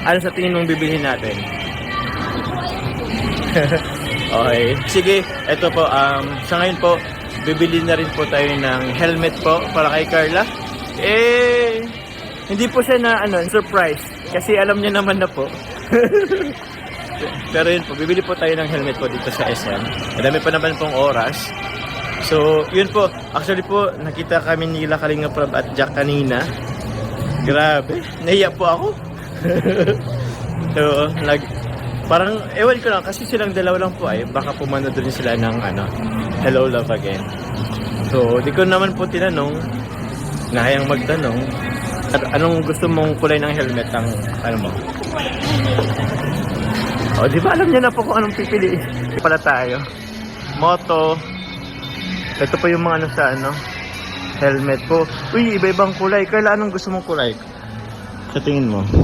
Ano sa tingin mong bibilhin natin? Okay. Sige, ito po, sa ngayon po, bibili na rin po tayo ng helmet po para kay Carla. Hindi po siya na surprise kasi alam niya naman na po. Pero yun po, bibili po tayo ng helmet po dito sa SM. Madami pa naman pong oras. So, yun po. Actually po, nakita kami nila Kalinga Prab at Jack kanina. Grabe, nahiya po ako. So, parang, ewan ko lang, kasi silang dalawa lang po ay, baka pumano doon sila ng Hello Love Again. So, di ko naman po tinanong, nahayang magtanong, anong gusto mong kulay ng helmet ang, mo? O, di ba alam niya na po kung anong pipiliin? Pala tayo. Moto. Ito po yung mga sa helmet po. Uy, iba-ibang kulay. Kaya anong gusto mong kulay? Sa tingin mo?